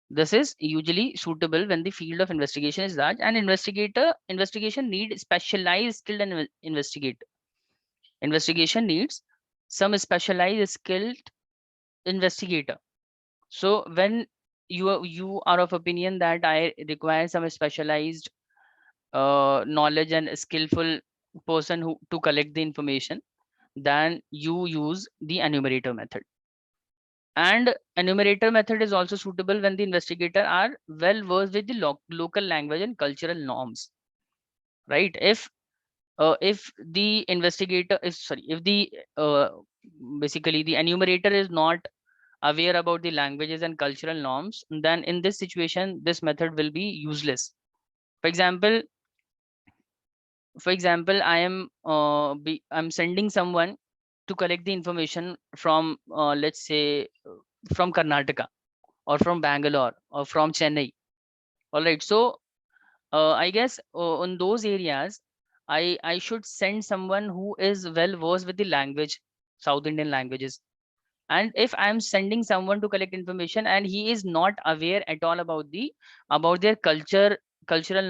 This is usually suitable when the field of investigation is large and investigation need specialized skilled investigator. Investigation needs some specialized skilled investigator. So when you are of opinion that I require some specialized knowledge and skillful person who to collect the information, then you use the enumerator method. And enumerator method is also suitable when the investigator are well versed with the local language and cultural norms, right? If the investigator is sorry, if the basically the enumerator is not aware about the languages and cultural norms, then in this situation this method will be useless. For example, I'm sending someone to collect the information from let's say from Karnataka or from Bangalore or from Chennai. All right, so I guess in those areas I should send someone who is well versed with the language, South Indian languages. And if I'm sending someone to collect information and he is not aware at all about their cultural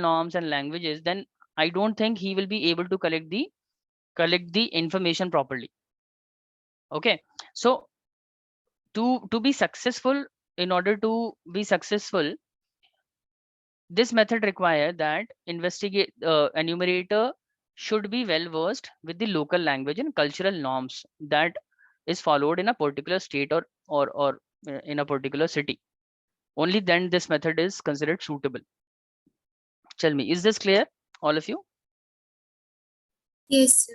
norms and languages, then I don't think he will be able to collect the information properly. Okay, so to be successful, in order to be successful, this method require that enumerator should be well versed with the local language and cultural norms that is followed in a particular state or in a particular city. Only then this method is considered suitable. Tell me, is this clear, all of you? Yes, sir.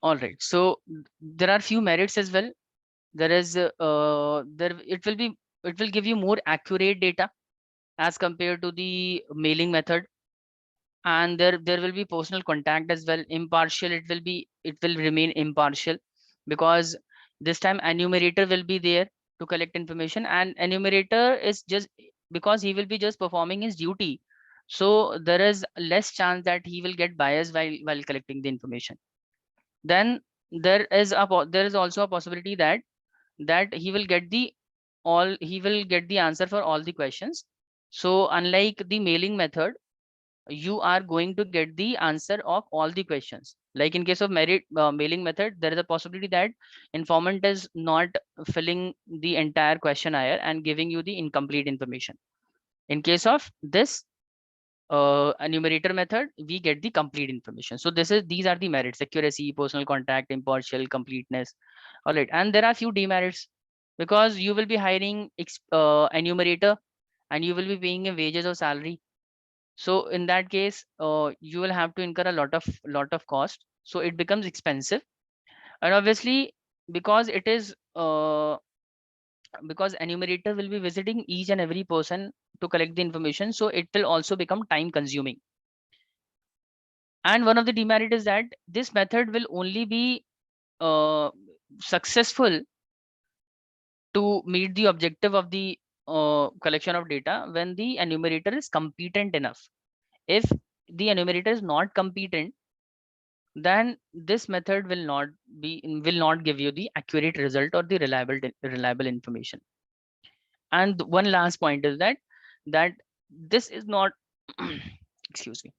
All right, so there are few merits as well. There is it will give you more accurate data as compared to the mailing method, and there will be personal contact as well. Impartial, it will remain impartial, because this time enumerator will be there to collect information, and enumerator is just because he will be just performing his duty, so there is less chance that he will get biased while collecting the information. Then there is also a possibility that he will get the answer for all the questions. So unlike the mailing method, you are going to get the answer of all the questions. Like in case of mailing method, there is a possibility that informant is not filling the entire questionnaire and giving you the incomplete information. In case of this enumerator method, we get the complete information. So these are the merits: accuracy, personal contact, impartial, completeness. All right, and there are few demerits, because you will be hiring enumerator and you will be paying him wages or salary. So in that case, you will have to incur a lot of cost, so it becomes expensive. And obviously, because it is because enumerator will be visiting each and every person to collect the information, so it will also become time consuming. And one of the demerit is that this method will only be successful to meet the objective of the collection of data when the enumerator is competent enough. If the enumerator is not competent, then this method will not give you the accurate result or the reliable information. And one last point is that this is not excuse me,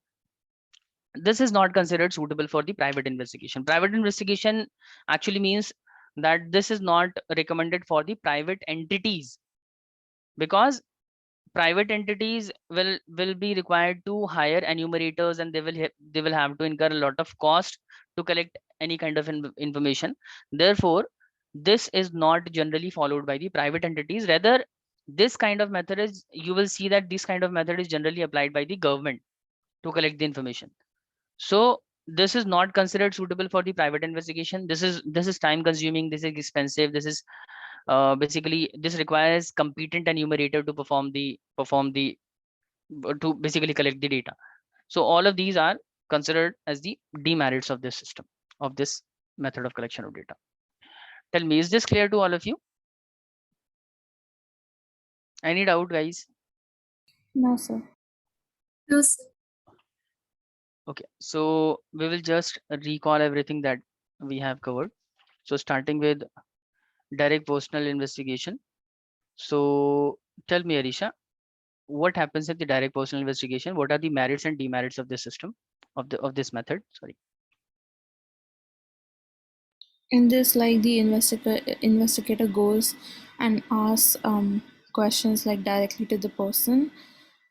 this is not considered suitable for the private investigation. Private investigation actually means that this is not recommended for the private entities, because private entities will be required to hire enumerators, and they will have to incur a lot of cost to collect any kind of information. Therefore, this is not generally followed by the private entities. Rather, this kind of method is, you will see that this kind of method is generally applied by the government to collect the information. So this is not considered suitable for the private investigation. This is time consuming, this is expensive, this is basically this requires competent enumerator to to basically collect the data. So all of these are considered as the demerits of this system, of this method of collection of data. Tell me, is this clear to all of you? Any doubt, guys? No, sir. No, sir. Okay, so we will just recall everything that we have covered. So starting with direct personal investigation. So tell me, Arisha, what happens in the direct personal investigation? What are the merits and demerits of this system, of this method? Sorry. In this, like the investigator goes and ask questions like directly to the person,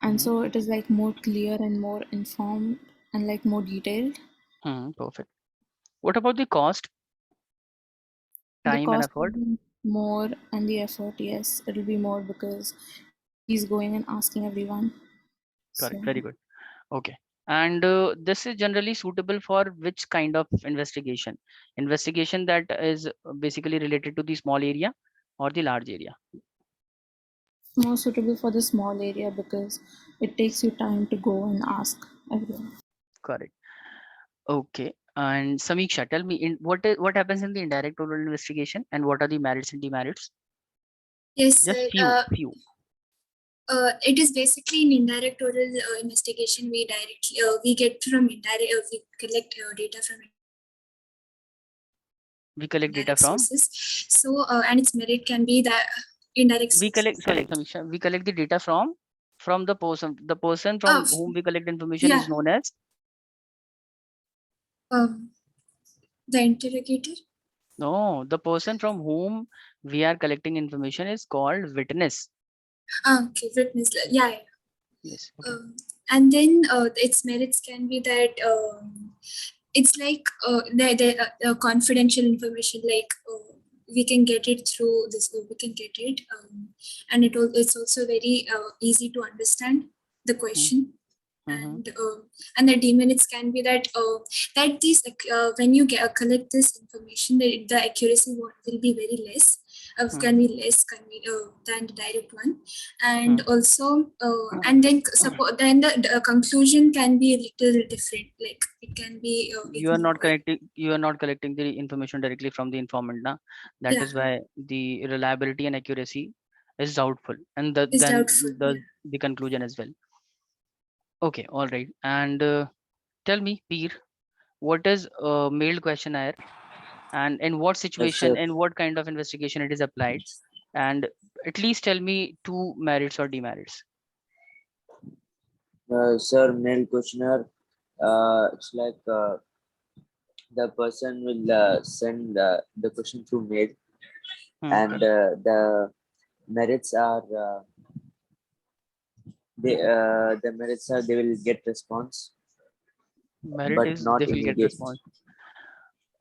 and so it is like more clear and more informed and like more detailed. Perfect. What about the cost, The time, and cost will effort? be more, and the effort, yes, it'll be more because he's going and asking everyone. Correct. So Very good. Okay. And this is generally suitable for which kind of investigation? Investigation that is basically related to the small area or the large area? more suitable for the small area because it takes you time to go and ask everyone. Correct. Okay. And Samiksha, tell me what happens in the indirect oral investigation and what are the merits and demerits? Yes, Just sir. few. It is basically an indirect oral investigation. We get from indirect, we collect data from We collect data indirect from, sources. So, and its merit can be that indirect we sources. collect, sorry, Samiksha, we collect the data from the person. The person Uh, from whom we collect information yeah, is known as, the interrogator. no, the person from whom we are collecting information is called witness. Okay, witness. Yeah, yeah. Yes. Okay. And then its merits can be that it's like the confidential information, like we can get it through this, we can get it, and it's also very easy to understand the question. Mhm. And the demerits can be that that these when you collect this information, the accuracy will be very less, can be less than the direct one, and also and then support then the conclusion can be a little different, like it can be You are not collecting the information directly from the informant, na? That yeah, is why the reliability and accuracy is doubtful, and is then doubtful. the conclusion as well. Okay, all right. And tell me, Peer, what is a mailed questionnaire, and in what Yes, situation, sir. in what kind of investigation it is applied, and at least tell me two merits or demerits. Sir, mail questionnaire. It's like the person will send the question through mail, and Correct. the merits are the merits are they will get response, Merit but is not they will get immediate. response.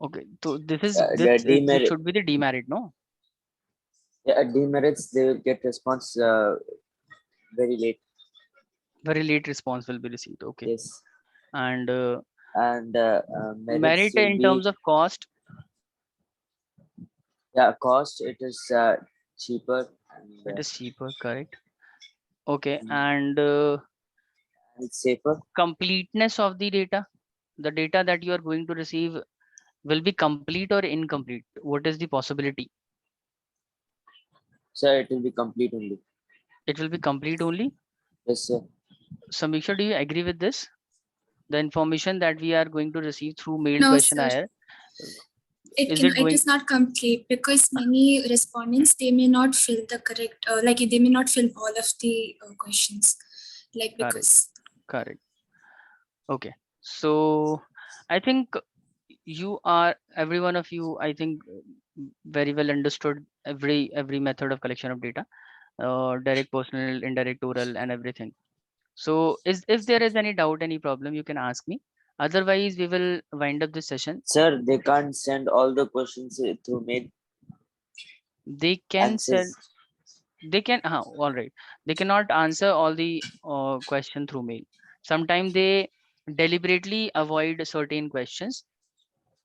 Okay, so The this demerit, should be the demerit, no? yeah, demerits they will get response very late. Very late response will be received. Okay. Yes, And and merits merit will in terms be, of cost, yeah, cost it is cheaper, and it is cheaper, correct? Okay. mm, And it's safer. completeness of the data that you are going to receive will be complete or incomplete. What is the possibility? So it will be complete only. It will be complete only. Yes, sir. Samiksha, do you agree with this? The information that we are going to receive through mailed No, sir. questionnaire, is it It going? is not complete because many respondents, they may not fill the correct like they may not fill all of the questions, like Correct. because Correct. Okay. So I think every one of you, I think very well understood every method of collection of data, direct, personal, indirect, oral, and everything. So if there is any doubt, any problem, you can ask me. Otherwise, we will wind up this session. Sir, they can't send all the questions through mail They can send, answers. they can, all right. They cannot answer all the question through mail. Sometimes they deliberately avoid certain questions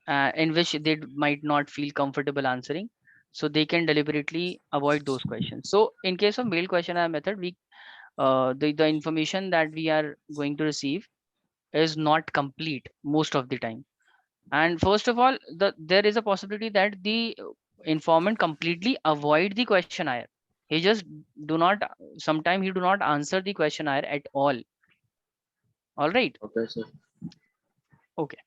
in which they might not feel comfortable answering. So they can deliberately avoid those questions. So in case of mail questionnaire method, the information that we are going to receive is not complete most of the time. And first of all, there is a possibility that the informant completely avoid the questionnaire. He just do not, sometimes he do not answer the questionnaire at all. All right. Okay, sir. Okay.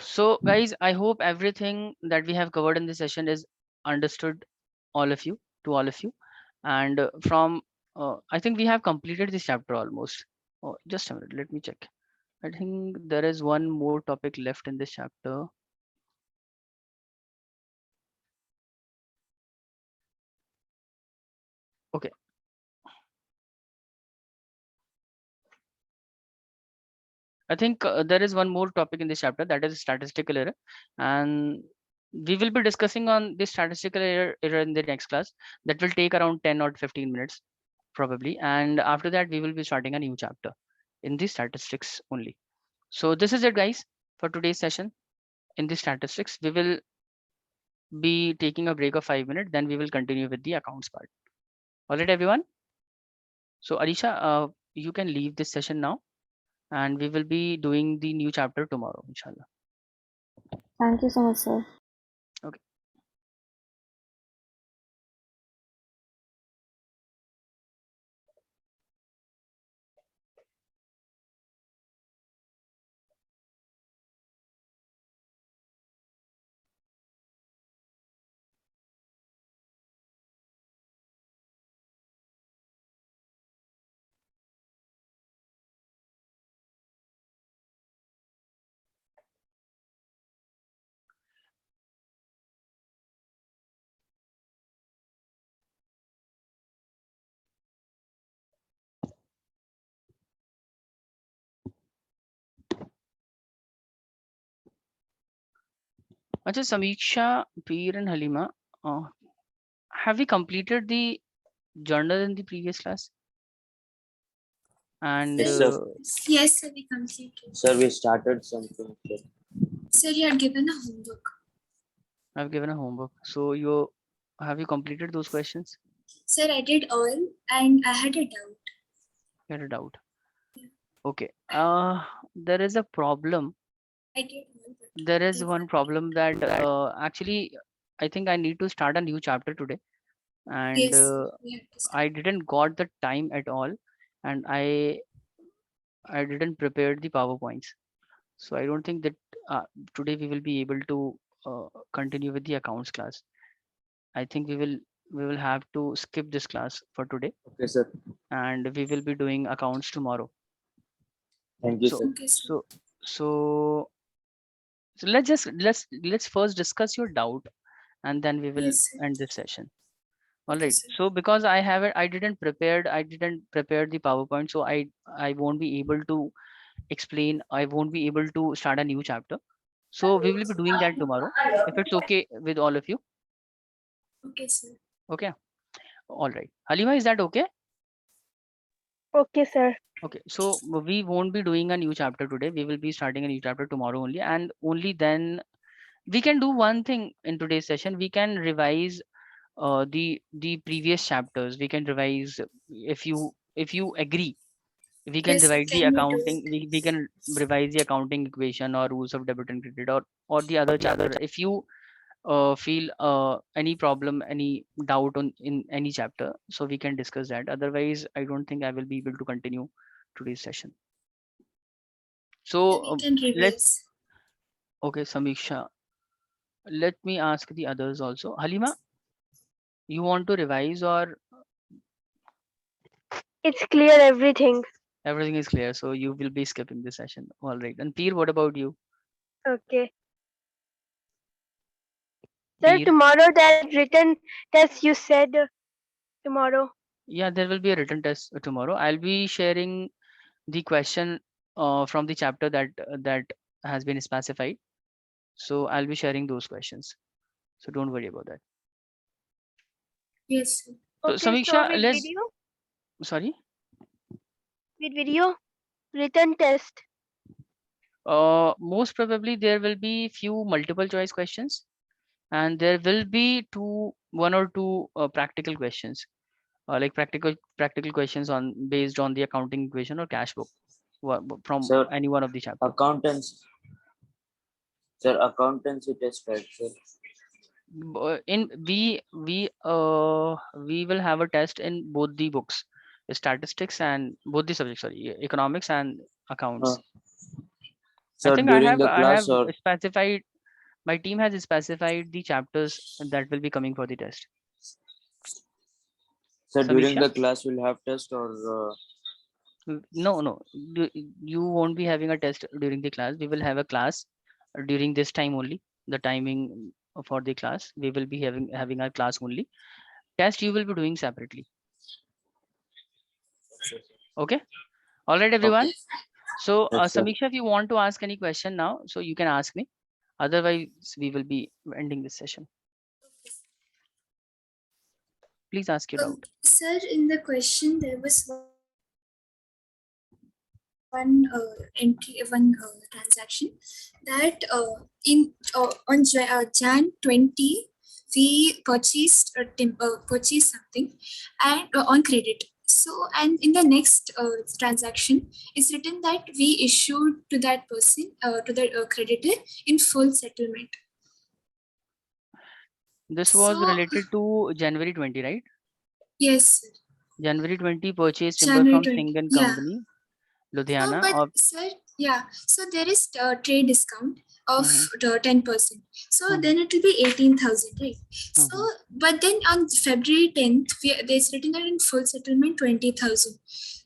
So guys, I hope everything that we have covered in this session is understood to all of you. And I think we have completed this chapter almost. Oh, just a minute, let me check. I think there is one more topic left in this chapter. Okay. I think there is one more topic in this chapter, that is statistical error, and we will be discussing on this statistical error in the next class. That will take around 10 or 15 minutes probably, and after that we will be starting a new chapter in the statistics only. So this is it, guys, for today's session. In the statistics, we will be taking a break of 5 minutes, then we will continue with the accounts part. All right, everyone. So Arisha, you can leave this session now, and we will be doing the new chapter tomorrow, inshallah. Thank you so much, sir. Okay. Acha, Samiksha, Peer, and Halima, have we completed the journal in the previous class? And Yes, sir. Yes, sir, we completed. Sir, we started something. Sir. Sir, you had given a homework. I've given a homework. So you have you completed those questions? Sir, I did all and I had a doubt. You had a doubt. Okay. There is a problem. I did all, but There is one problem that actually I think I need to start a new chapter today, and yes, sir, we had to start. I didn't got the time at all, and I didn't prepare the PowerPoints. So I don't think that today we will be able to continue with the accounts class. I think we will have to skip this class for today, Okay, sir. and we will be doing accounts tomorrow. Thank you, So sir. Okay, sir. so let's first discuss your doubt, and then we will Yes, sir. end this session. All Okay, right. sir. So because I didn't prepare the PowerPoint, so I won't be able to explain. I won't be able to start a new chapter. So we will be doing that tomorrow, if it's okay with all of you. Okay, sir. Okay. All right. Halima, is that okay? Okay, sir. Okay. So we won't be doing a new chapter today. We will be starting a new chapter tomorrow only, and only then we can do one thing in today's session. We can revise the previous chapters. We can revise, if you agree. We can Yes, sir, revise the can we do accounting. it? We can revise the accounting equation or rules of debit and credit, or the other chapter. If you feel any problem, any doubt on in any chapter, so we can discuss that. Otherwise, I don't think I will be able to continue today's session. Then So we can let revise. okay, Samiksha, let me ask the others also. Halima, you want to revise, or It's clear everything. everything is clear? So you will be skipping this session. All right. And Peer, what about you? Okay. Sir, Peer? tomorrow that written test you said tomorrow. Yeah, there will be a written test tomorrow. I'll be sharing the question from the chapter that has been specified. So I'll be sharing those questions. So don't worry about that. Yes, sir. So Okay, so Samiksha, with let's video, sorry. written test. Most probably there will be few multiple choice questions, and there will be one or two practical questions, like practical questions on based on the accounting equation or cash book from Sir, any one of the chapter. accountants. Sir, accountancy test, right, sir? In we will have a test in both the books, statistics, and both the subjects, sorry, economics and accounts. I Sir, think during the I have class or specified, my team has specified the chapters that will be coming for the test. sir, during Samiksha? the class we'll have test or No, you won't be having a test during the class. We will have a class during this time only. The timing for the class, we will be having a class only. Test you will be doing separately. sir. Okay. All right, everyone. So Yes, sir. Samiksha, if you want to ask any question now, so you can ask me. Otherwise, we will be ending this session. Please ask your doubt. Sir, in the question, there was one transaction that on Jan 20, we purchased something and on credit. So, and in the next transaction, it's written that we issued to that person, to the creditor in full settlement. This was So- related to January 20, right? Yes, sir. January 20 purchase timber January from 20, Singan yeah. Company, No, Ludhiana. but Of sir, yeah. So there is a trade discount of Mhm. 10%. So Mhm. then it will be 18,000, right? So, Mhm. but then on February 10th, there's written that in full settlement 20,000.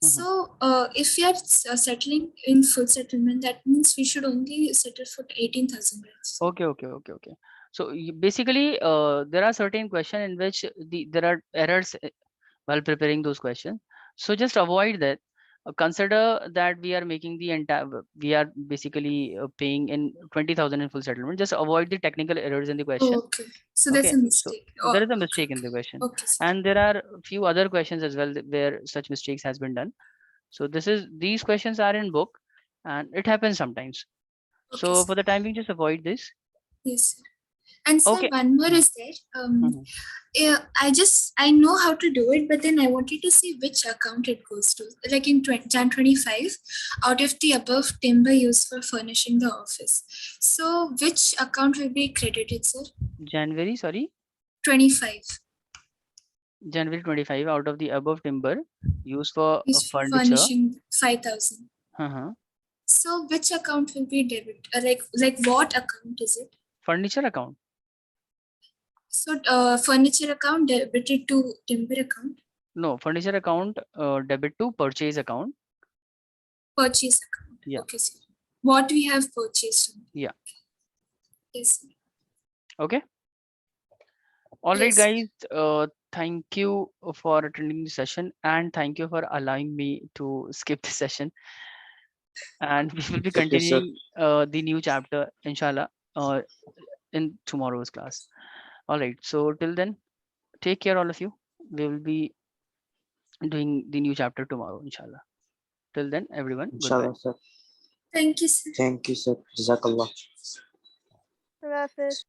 So if we are settling in full settlement, that means we should only settle for 18,000, right? Okay. So basically, there are certain questions in which there are errors while preparing those questions. So just avoid that. Consider that we are making the entire, we are basically paying in 20,000 in full settlement. Just avoid the technical errors in the question. Okay. So that's Okay, a so mistake. there is a mistake in the question, Okay. Sir. and there are a few other questions as well where such mistakes has been done. So these questions are in book, and it happens sometimes. Okay, So sir. for the time being, just avoid this. Yes, sir. And sir, Okay. one more is there. Mhm. Yeah, I know how to do it, but then I wanted to see which account it goes to. Like in Jan 25, out of the above timber used for furnishing the office. So which account will be credited, sir? January, sorry, 25. January 25 out of the above timber used for Is furniture. furnishing 5,000. Uh-huh. So which account will be debit? Like what account is it? Furniture account. So furniture account debited to timber account, No, furniture account debit to purchase account. purchase account. Yeah. Okay, sir. What we have purchased. Yeah. Yes, sir. Okay. All right, Yes, sir. guys. Thank you for attending the session, and thank you for allowing me to skip the session. And we will be Okay, sir. continuing the new chapter, inshallah, in tomorrow's class. All right. So till then, take care, all of you. We will be doing the new chapter tomorrow, inshallah. Till then, everyone, goodbye. Inshallah, sir. Thank you, sir. Thank you, sir. Jazakallah. Allah Hafiz.